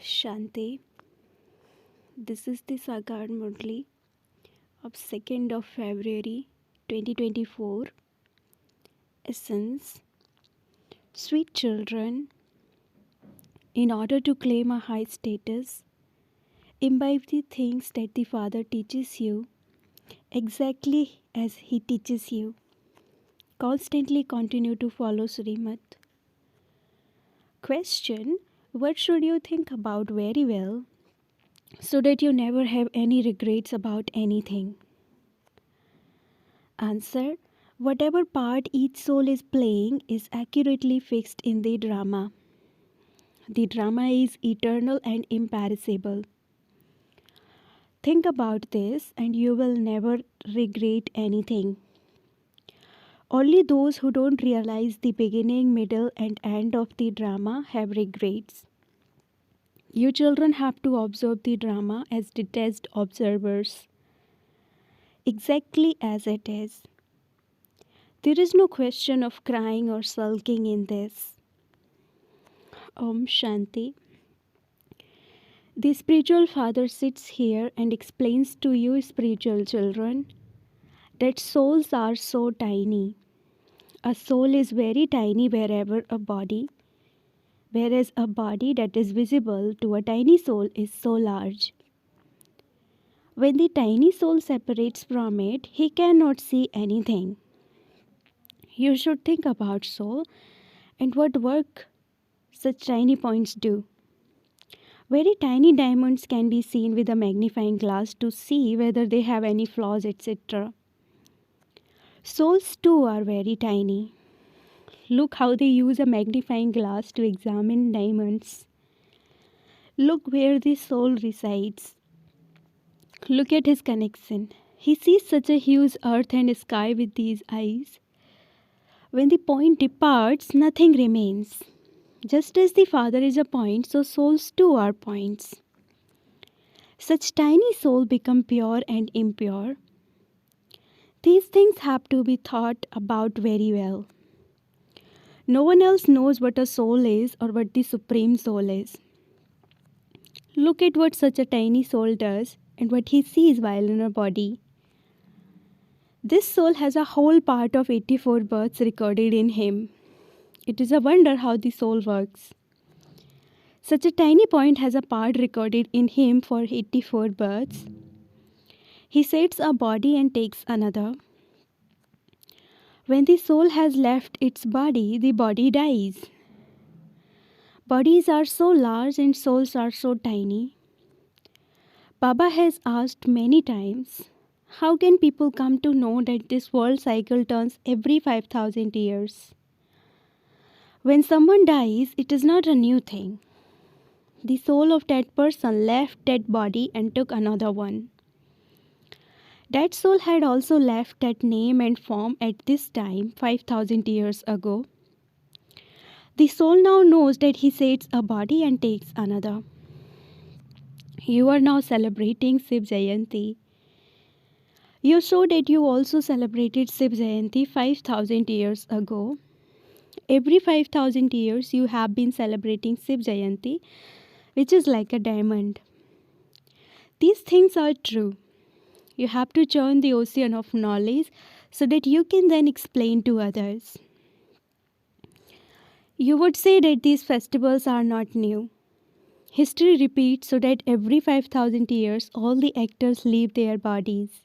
Shanti. This is the Sakar Murli of 2nd of February 2024. Essence. Sweet children, in order to claim a high status, imbibe the things that the Father teaches you exactly as He teaches you. Constantly continue to follow Srimad. Question. What should you think about very well so that you never have any regrets about anything? Answer. Whatever part each soul is playing is accurately fixed in the drama. The drama is eternal and imperishable. Think about this and you will never regret anything. Only those who don't realize the beginning, middle, and end of the drama have regrets. You children have to observe the drama as detached observers, exactly as it is. There is no question of crying or sulking in this. Om Shanti. The spiritual father sits here and explains to you, spiritual children, that souls are so tiny. A soul is very tiny wherever a body, whereas a body that is visible to a tiny soul is so large. When the tiny soul separates from it, he cannot see anything. You should think about soul and what work such tiny points do. Very tiny diamonds can be seen with a magnifying glass to see whether they have any flaws, etc. Souls too are very tiny. Look how they use a magnifying glass to examine diamonds. Look where the soul resides. Look at his connection. He sees such a huge earth and sky with these eyes. When the point departs, nothing remains. Just as the Father is a point, so souls too are points. Such tiny souls become pure and impure. These things have to be thought about very well. No one else knows what a soul is or what the Supreme Soul is. Look at what such a tiny soul does and what he sees while in a body. This soul has a whole part of 84 births recorded in him. It is a wonder how the soul works. Such a tiny point has a part recorded in him for 84 births. He sets a body and takes another. When the soul has left its body, the body dies. Bodies are so large and souls are so tiny. Baba has asked many times, how can people come to know that this world cycle turns every 5,000 years? When someone dies, it is not a new thing. The soul of that person left that body and took another one. That soul had also left that name and form at this time 5,000 years ago. The soul now knows that he sets a body and takes another. You are now celebrating Shiv Jayanti. You show that you also celebrated Shiv Jayanti 5,000 years ago. Every 5,000 years you have been celebrating Shiv Jayanti, which is like a diamond. These things are true. You have to churn the ocean of knowledge so that you can then explain to others. You would say that these festivals are not new. History repeats so that every 5,000 years all the actors leave their bodies.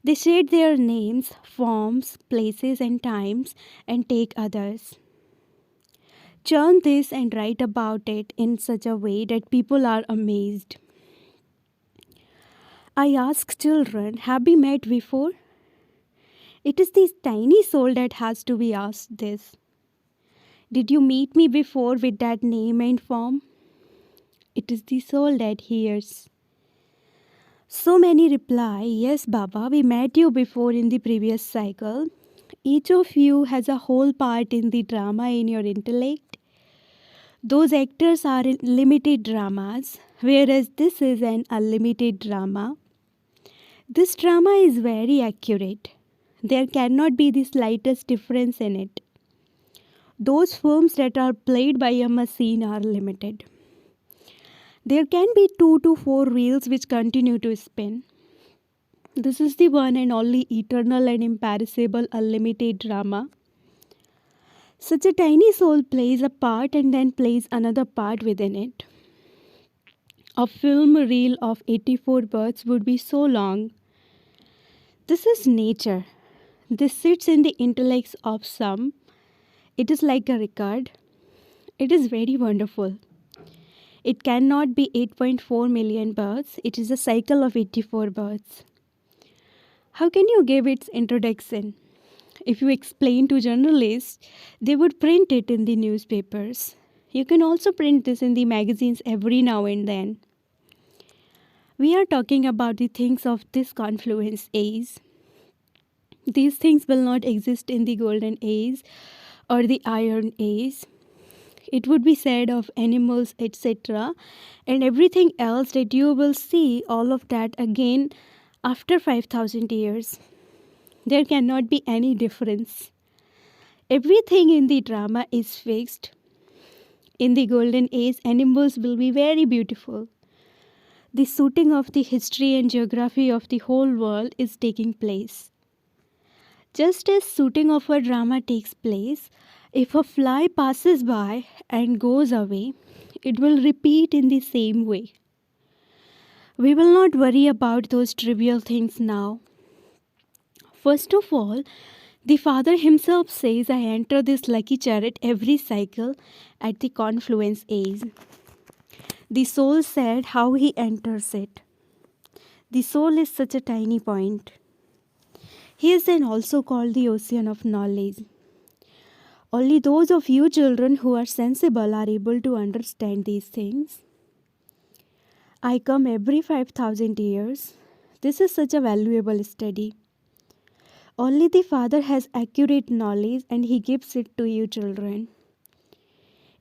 They shade their names, forms, places and times and take others. Churn this and write about it in such a way that people are amazed. I ask children, have we met before? It is this tiny soul that has to be asked this. Did you meet me before with that name and form? It is the soul that hears. So many reply, yes Baba, we met you before in the previous cycle. Each of you has a whole part in the drama in your intellect. Those actors are in limited dramas, whereas this is an unlimited drama. This drama is very accurate. There cannot be the slightest difference in it. Those films that are played by a machine are limited. There can be 2 to 4 wheels which continue to spin. This is the one and only eternal and imperishable unlimited drama. Such a tiny soul plays a part and then plays another part within it. A film reel of 84 births would be so long. This is nature. This sits in the intellects of some. It is like a record. It is very wonderful. It cannot be 8.4 million births. It is a cycle of 84 births. How can you give its introduction? If you explain to journalists, they would print it in the newspapers. You can also print this in the magazines every now and then. We are talking about the things of this confluence age. These things will not exist in the golden age or the iron age. It would be said of animals, etc., and everything else that you will see all of that again after 5,000 years. There cannot be any difference. Everything in the drama is fixed. In the golden age, animals will be very beautiful. The shooting of the history and geography of the whole world is taking place. Just as shooting of a drama takes place, if a fly passes by and goes away, it will repeat in the same way. We will not worry about those trivial things now. First of all, the Father himself says, I enter this lucky chariot every cycle at the confluence age. The soul said how he enters it. The soul is such a tiny point. He is then also called the ocean of knowledge. Only those of you children who are sensible are able to understand these things. I come every 5,000 years. This is such a valuable study. Only the Father has accurate knowledge and he gives it to you children.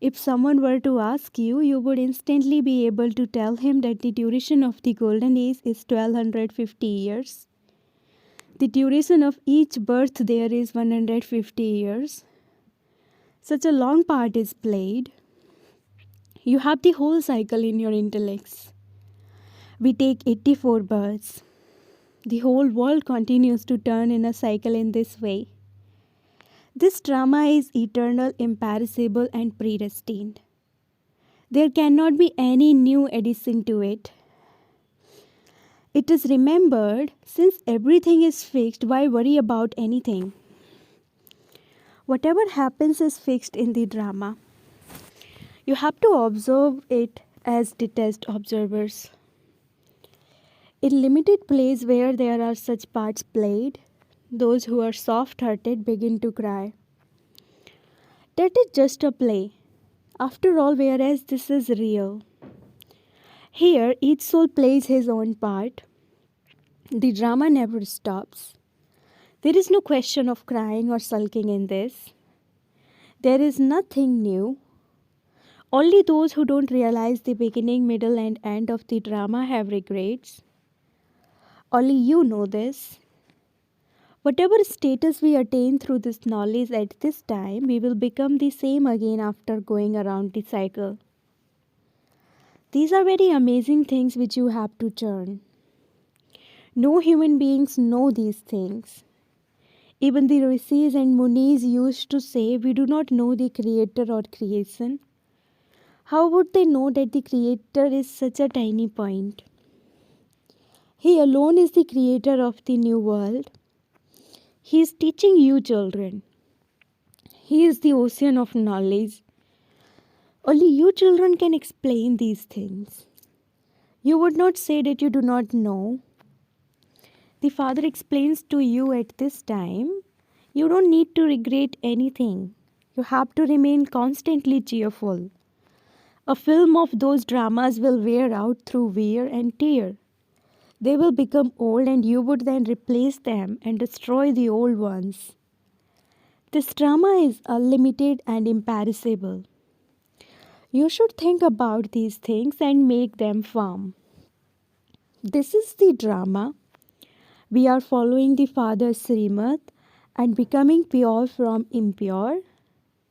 If someone were to ask you, you would instantly be able to tell him that the duration of the golden age is 1250 years. The duration of each birth there is 150 years. Such a long part is played. You have the whole cycle in your intellects. We take 84 births. The whole world continues to turn in a cycle in this way. This drama is eternal, imperishable, and predestined. There cannot be any new addition to it. It is remembered, since everything is fixed, why worry about anything? Whatever happens is fixed in the drama. You have to observe it as detached observers. In limited plays where there are such parts played, those who are soft-hearted begin to cry. That is just a play. After all, whereas this is real. Here, each soul plays his own part. The drama never stops. There is no question of crying or sulking in this. There is nothing new. Only those who don't realize the beginning, middle, and end of the drama have regrets. Only you know this. Whatever status we attain through this knowledge at this time, we will become the same again after going around the cycle. These are very amazing things which you have to churn. No human beings know these things. Even the rishis and munis used to say, we do not know the creator or creation. How would they know that the creator is such a tiny point? He alone is the creator of the new world. He is teaching you children. He is the ocean of knowledge. Only you children can explain these things. You would not say that you do not know. The Father explains to you at this time. You don't need to regret anything. You have to remain constantly cheerful. A film of those dramas will wear out through wear and tear. They will become old and you would then replace them and destroy the old ones. This drama is unlimited and imperishable. You should think about these things and make them firm. This is the drama. We are following the Father's Srimad and becoming pure from impure.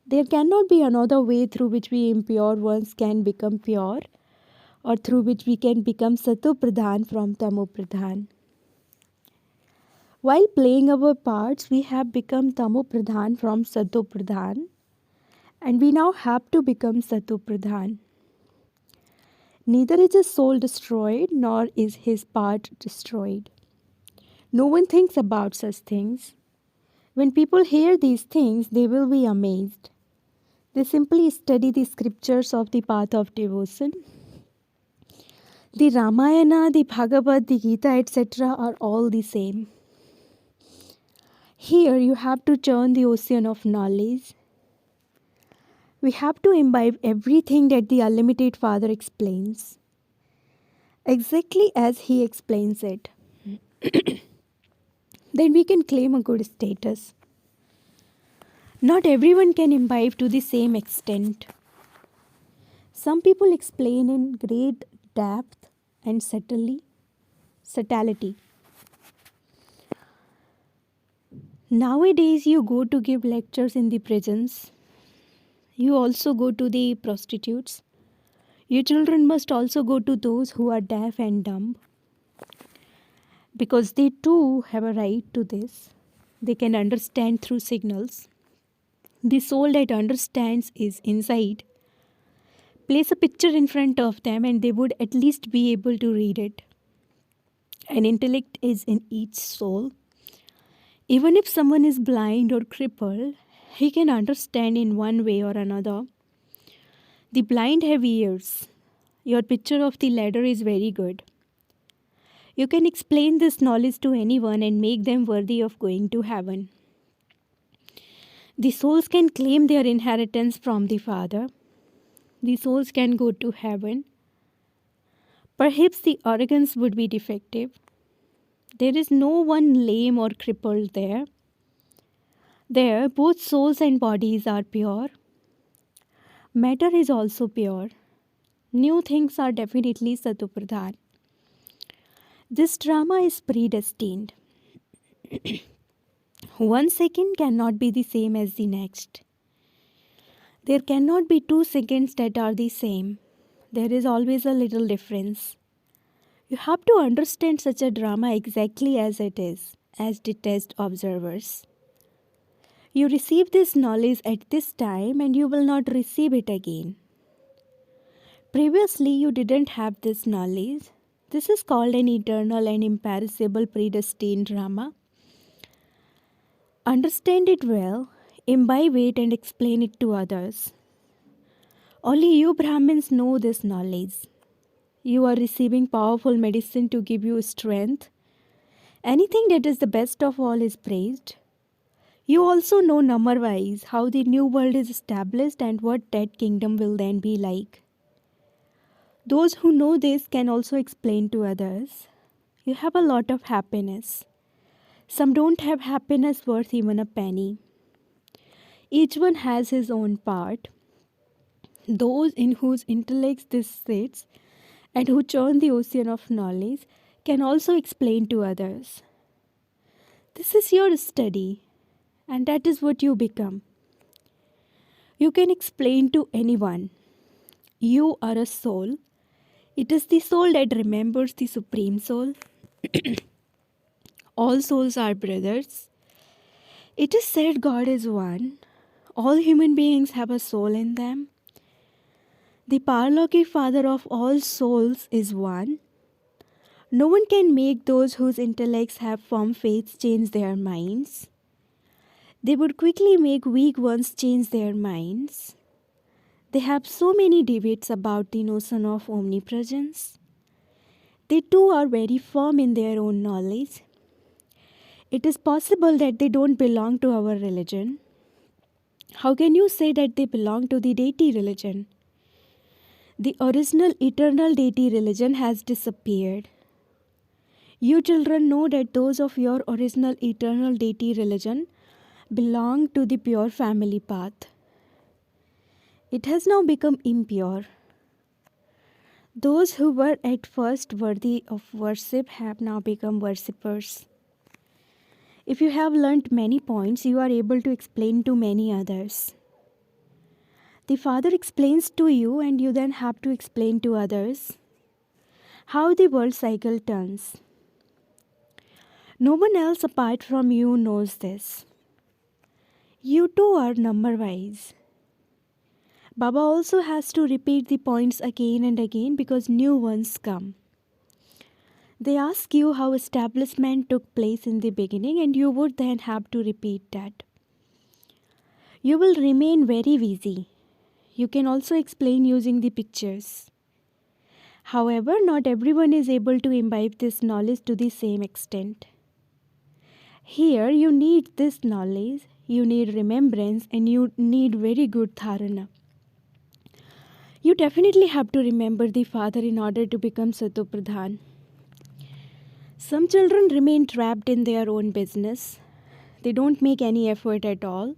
There cannot be another way through which we impure ones can become pure. or through which we can become Sato Pradhan from Tamo Pradhan. While playing our parts, we have become Tamo Pradhan from Sato Pradhan, and we now have to become Sato Pradhan. Neither is his soul destroyed, nor is his part destroyed. No one thinks about such things. When people hear these things, they will be amazed. They simply study the scriptures of the path of devotion. The Ramayana, the Bhagavad, the Gita, etc. are all the same. Here you have to churn the ocean of knowledge. We have to imbibe everything that the Unlimited Father explains, exactly as he explains it. Then we can claim a good status. Not everyone can imbibe to the same extent. Some people explain in great depth and subtlety. Nowadays, you go to give lectures in the prisons. You also go to the prostitutes. Your children must also go to those who are deaf and dumb, because they too have a right to this. They can understand through signals. The soul that understands is inside. Place a picture in front of them and they would at least be able to read it. An intellect is in each soul. Even if someone is blind or crippled, he can understand in one way or another. The blind have ears. Your picture of the ladder is very good. You can explain this knowledge to anyone and make them worthy of going to heaven. The souls can claim their inheritance from the Father. The souls can go to heaven. Perhaps the organs would be defective. There is no one lame or crippled there. There, both souls and bodies are pure. Matter is also pure. New things are definitely Satupradhan. This drama is predestined. 1 second cannot be the same as the next. There cannot be 2 seconds that are the same. There is always a little difference. You have to understand such a drama exactly as it is, as detached observers. You receive this knowledge at this time and you will not receive it again. Previously, you didn't have this knowledge. This is called an eternal and imperishable predestined drama. Understand it well, imbibe it and explain it to others. Only you Brahmins know this knowledge. You are receiving powerful medicine to give you strength. Anything that is the best of all is praised. You also know number-wise how the new world is established and what that kingdom will then be like. Those who know this can also explain to others. You have a lot of happiness. Some don't have happiness worth even a penny. Each one has his own part. Those in whose intellects this sits and who churn the ocean of knowledge can also explain to others. This is your study, and that is what you become. You can explain to anyone. You are a soul. It is the soul that remembers the Supreme Soul. All souls are brothers. It is said God is one. All human beings have a soul in them. The Parloki Father of all souls is one. No one can make those whose intellects have firm faiths change their minds. They would quickly make weak ones change their minds. They have so many debates about the notion of omnipresence. They too are very firm in their own knowledge. It is possible that they don't belong to our religion. How can you say that they belong to the deity religion? The original eternal deity religion has disappeared. You children know that those of your original eternal deity religion belong to the pure family path. It has now become impure. Those who were at first worthy of worship have now become worshippers. If you have learnt many points, you are able to explain to many others. The Father explains to you and you then have to explain to others. how the world cycle turns. No one else apart from you knows this. You too are number wise. Baba also has to repeat the points again and again because new ones come. They ask you how establishment took place in the beginning, and you would then have to repeat that. You will remain very busy. You can also explain using the pictures. However, not everyone is able to imbibe this knowledge to the same extent. Here, you need this knowledge, you need remembrance, and you need very good dharana. You definitely have to remember the father in order to become Satopradhan. Some children remain trapped in their own business. They don't make any effort at all.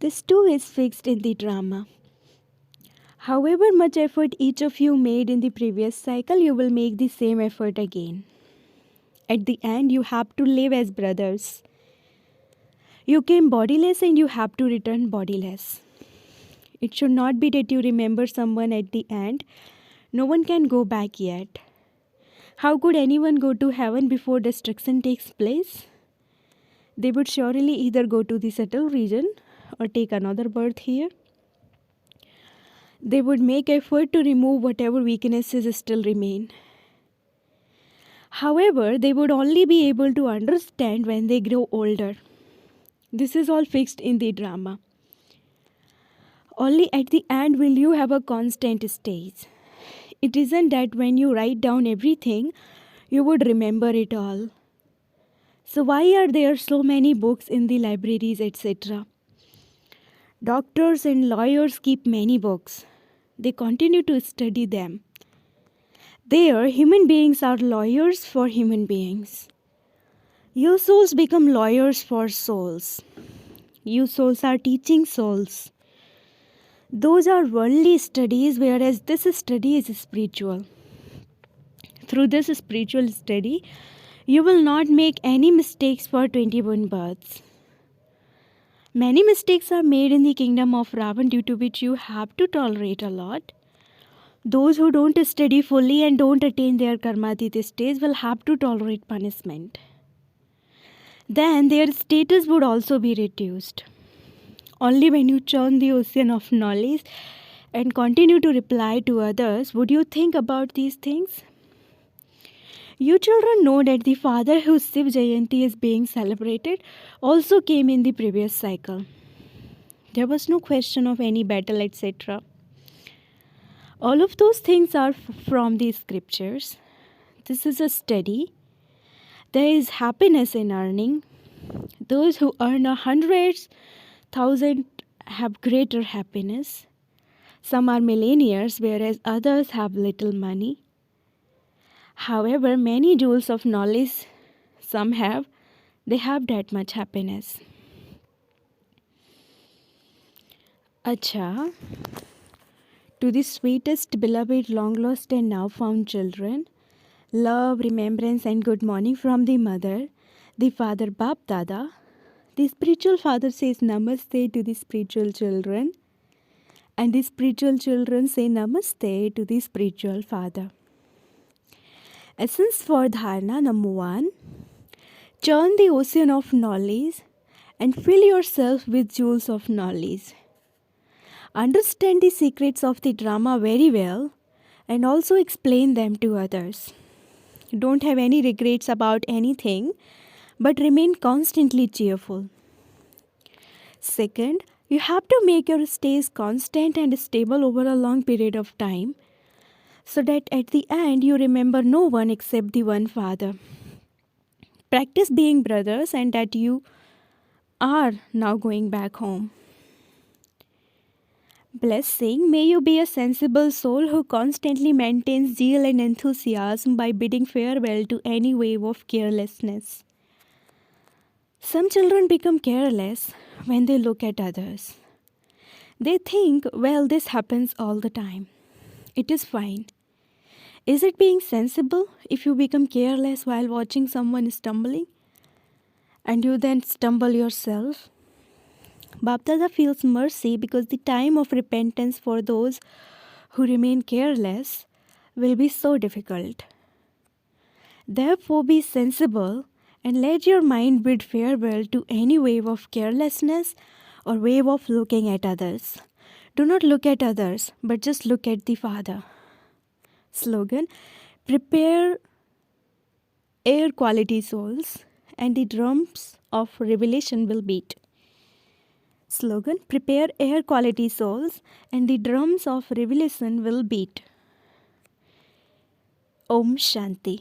This too is fixed in the drama. However much effort each of you made in the previous cycle, you will make the same effort again. At the end, you have to live as brothers. You came bodiless and you have to return bodiless. It should not be that you remember someone at the end. No one can go back yet. How could anyone go to heaven before destruction takes place? They would surely either go to the subtle region or take another birth here. They would make effort to remove whatever weaknesses still remain. However, they would only be able to understand when they grow older. This is all fixed in the drama. Only at the end will you have a constant stage. It isn't that when you write down everything, you would remember it all. So why are there so many books in the libraries, etc.? Doctors and lawyers keep many books. They continue to study them. There, human beings are lawyers for human beings. You souls become lawyers for souls. You souls are teaching souls. Those are worldly studies, whereas this study is spiritual. Through this spiritual study, you will not make any mistakes for 21 births. Many mistakes are made in the kingdom of Ravan, due to which you have to tolerate a lot. Those who don't study fully and don't attain their karmatita stage will have to tolerate punishment. Then their status would also be reduced. Only when you churn the ocean of knowledge and continue to reply to others would you think about these things. You children know that the father whose Shiv Jayanti is being celebrated also came in the previous cycle. There was no question of any battle, etc. All of those things are from the scriptures. This is a study. There is happiness in earning. Those who earn 100,000 have greater happiness. Some are millionaires, whereas others have little money. However, many jewels of knowledge some have, they have that much happiness. Acha, to the sweetest, beloved, long lost and now found children, love, remembrance and good morning from the mother, the father Bap Dada. The spiritual father says namaste to the spiritual children, and the spiritual children say namaste to the spiritual father. Essence for dharana number 1. Churn the ocean of knowledge and fill yourself with jewels of knowledge. Understand the secrets of the drama very well and also explain them to others. Don't have any regrets about anything, but remain constantly cheerful. Second, you have to make your stays constant and stable over a long period of time, so that at the end you remember no one except the one Father. Practice being brothers and that you are now going back home. Blessing, may you be a sensible soul who constantly maintains zeal and enthusiasm by bidding farewell to any wave of carelessness. Some children become careless when they look at others. They think, well, this happens all the time. It is fine. Is it being sensible if you become careless while watching someone stumbling and you then stumble yourself? Bapdada feels mercy because the time of repentance for those who remain careless will be so difficult. Therefore, be sensible and let your mind bid farewell to any wave of carelessness or wave of looking at others. Do not look at others, but just look at the Father. Slogan: prepare air quality souls, and the drums of revelation will beat. Slogan: prepare air quality souls, and the drums of revelation will beat. Om Shanti.